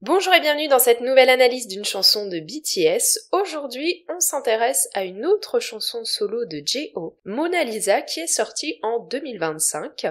Bonjour et bienvenue dans cette nouvelle analyse d'une chanson de BTS. Aujourd'hui, on s'intéresse à une autre chanson solo de J-Hope, Mona Lisa, qui est sortie en 2025.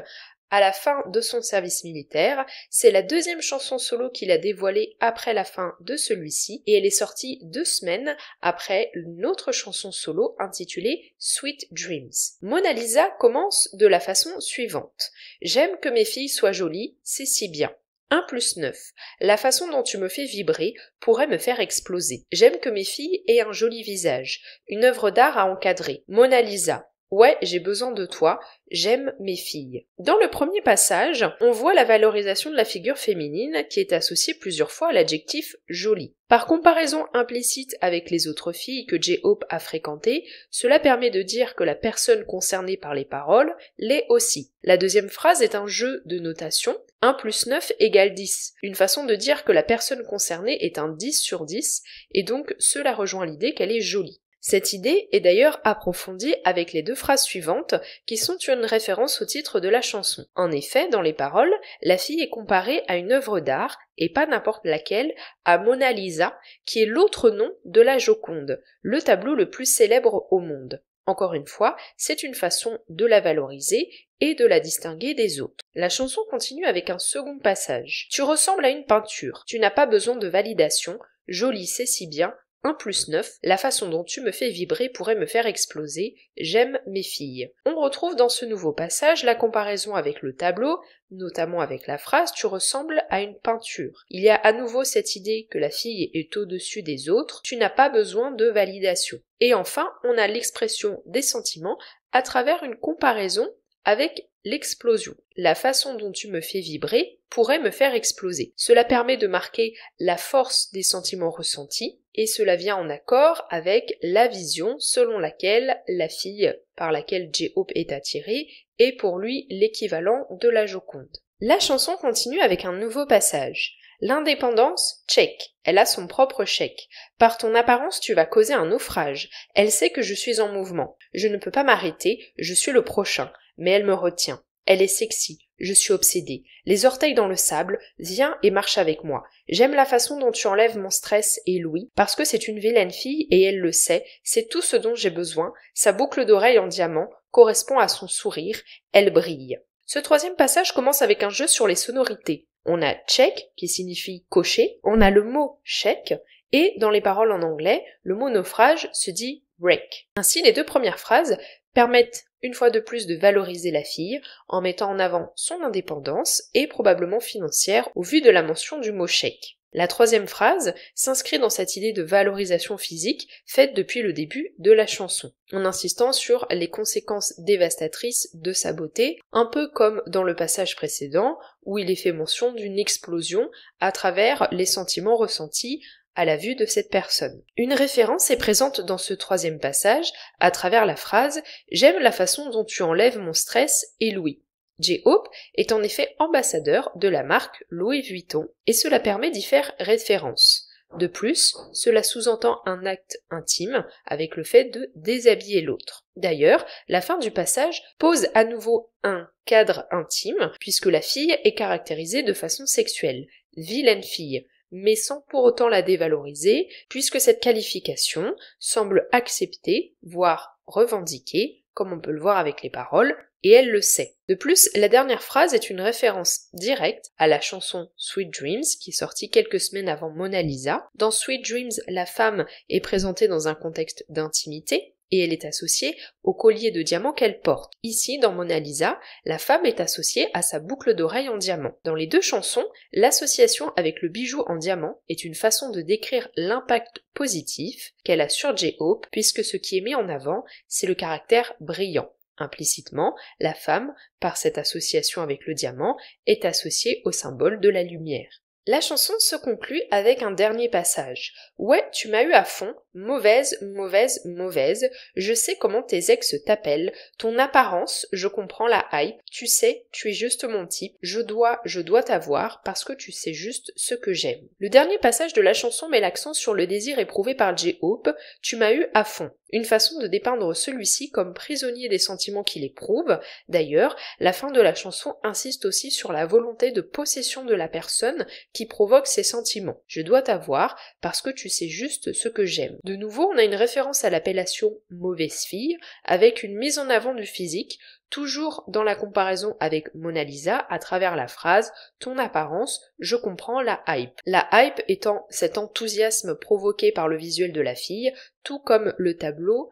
À la fin de son service militaire, c'est la deuxième chanson solo qu'il a dévoilée après la fin de celui-ci, et elle est sortie 2 semaines après une autre chanson solo intitulée Sweet Dreams. Mona Lisa commence de la façon suivante. J'aime que mes filles soient jolies, c'est si bien. 1 + 9. La façon dont tu me fais vibrer pourrait me faire exploser. J'aime que mes filles aient un joli visage. Une œuvre d'art à encadrer. Mona Lisa. Ouais, j'ai besoin de toi, j'aime mes filles. Dans le premier passage, on voit la valorisation de la figure féminine qui est associée plusieurs fois à l'adjectif jolie. Par comparaison implicite avec les autres filles que J-Hope a fréquentées, cela permet de dire que la personne concernée par les paroles l'est aussi. La deuxième phrase est un jeu de notation, 1 + 9 = 10, une façon de dire que la personne concernée est un 10 sur 10, et donc cela rejoint l'idée qu'elle est jolie. Cette idée est d'ailleurs approfondie avec les 2 phrases suivantes qui sont une référence au titre de la chanson. En effet, dans les paroles, la fille est comparée à une œuvre d'art, et pas n'importe laquelle, à Mona Lisa, qui est l'autre nom de la Joconde, le tableau le plus célèbre au monde. Encore une fois, c'est une façon de la valoriser et de la distinguer des autres. La chanson continue avec un second passage. Tu ressembles à une peinture, tu n'as pas besoin de validation, joli c'est si bien, 1 + 9, la façon dont tu me fais vibrer pourrait me faire exploser, j'aime mes filles. On retrouve dans ce nouveau passage la comparaison avec le tableau, notamment avec la phrase « tu ressembles à une peinture ». Il y a à nouveau cette idée que la fille est au-dessus des autres, tu n'as pas besoin de validation. Et enfin, on a l'expression des sentiments à travers une comparaison avec l'explosion. La façon dont tu me fais vibrer pourrait me faire exploser. Cela permet de marquer la force des sentiments ressentis, et cela vient en accord avec la vision selon laquelle la fille par laquelle J-Hope est attirée est pour lui l'équivalent de la Joconde. La chanson continue avec un nouveau passage. L'indépendance, check. Elle a son propre chèque. Par ton apparence, tu vas causer un naufrage. Elle sait que je suis en mouvement. Je ne peux pas m'arrêter, je suis le prochain. Mais elle me retient. Elle est sexy. Je suis obsédée. Les orteils dans le sable, viens et marche avec moi. J'aime la façon dont tu enlèves mon stress et l'ouïe, parce que c'est une vilaine fille et elle le sait, c'est tout ce dont j'ai besoin. Sa boucle d'oreille en diamant correspond à son sourire. Elle brille. Ce troisième passage commence avec un jeu sur les sonorités. On a check, qui signifie cocher, on a le mot check, et dans les paroles en anglais, le mot naufrage se dit break. Ainsi, les 2 premières phrases permettent une fois de plus de valoriser la fille en mettant en avant son indépendance et probablement financière au vu de la mention du mot chèque. La troisième phrase s'inscrit dans cette idée de valorisation physique faite depuis le début de la chanson, en insistant sur les conséquences dévastatrices de sa beauté, un peu comme dans le passage précédent où il est fait mention d'une explosion à travers les sentiments ressentis à la vue de cette personne. Une référence est présente dans ce troisième passage à travers la phrase « J'aime la façon dont tu enlèves mon stress et l'ouïe ». J-Hope est en effet ambassadeur de la marque Louis Vuitton et cela permet d'y faire référence. De plus, cela sous-entend un acte intime avec le fait de déshabiller l'autre. D'ailleurs, la fin du passage pose à nouveau un cadre intime puisque la fille est caractérisée de façon sexuelle. Vilaine fille, mais sans pour autant la dévaloriser, puisque cette qualification semble acceptée, voire revendiquée, comme on peut le voir avec les paroles, et elle le sait. De plus, la dernière phrase est une référence directe à la chanson Sweet Dreams, qui est sortie quelques semaines avant Mona Lisa. Dans Sweet Dreams, la femme est présentée dans un contexte d'intimité, et elle est associée au collier de diamant qu'elle porte. Ici, dans Mona Lisa, la femme est associée à sa boucle d'oreille en diamant. Dans les 2 chansons, l'association avec le bijou en diamant est une façon de décrire l'impact positif qu'elle a sur J-Hope, puisque ce qui est mis en avant, c'est le caractère brillant. Implicitement, la femme, par cette association avec le diamant, est associée au symbole de la lumière. La chanson se conclut avec un dernier passage. Ouais, tu m'as eu à fond, mauvaise, mauvaise, mauvaise, je sais comment tes ex t'appellent, ton apparence, je comprends la hype, tu sais, tu es juste mon type, je dois t'avoir parce que tu sais juste ce que j'aime. Le dernier passage de la chanson met l'accent sur le désir éprouvé par J-Hope, tu m'as eu à fond. Une façon de dépeindre celui-ci comme prisonnier des sentiments qu'il éprouve. D'ailleurs, la fin de la chanson insiste aussi sur la volonté de possession de la personne qui provoque ces sentiments. Je dois t'avoir parce que tu sais juste ce que j'aime. De nouveau, on a une référence à l'appellation mauvaise fille avec une mise en avant du physique, toujours dans la comparaison avec Mona Lisa à travers la phrase « Ton apparence, je comprends la hype ». La hype étant cet enthousiasme provoqué par le visuel de la fille, tout comme le tableau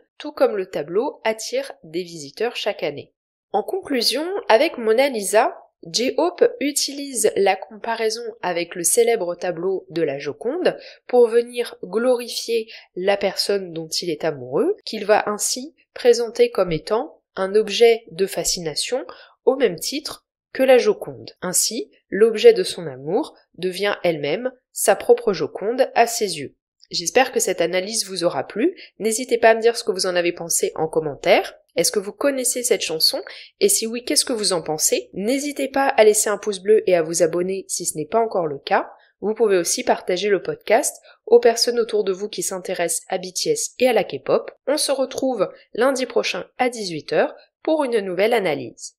attire des visiteurs chaque année. En conclusion, avec Mona Lisa, J-Hope utilise la comparaison avec le célèbre tableau de la Joconde pour venir glorifier la personne dont il est amoureux, qu'il va ainsi présenter comme étant un objet de fascination au même titre que la Joconde. Ainsi, l'objet de son amour devient elle-même sa propre Joconde à ses yeux. J'espère que cette analyse vous aura plu. N'hésitez pas à me dire ce que vous en avez pensé en commentaire. Est-ce que vous connaissez cette chanson? Et si oui, qu'est-ce que vous en pensez? N'hésitez pas à laisser un pouce bleu et à vous abonner si ce n'est pas encore le cas. Vous pouvez aussi partager le podcast aux personnes autour de vous qui s'intéressent à BTS et à la K-pop. On se retrouve lundi prochain à 18h pour une nouvelle analyse.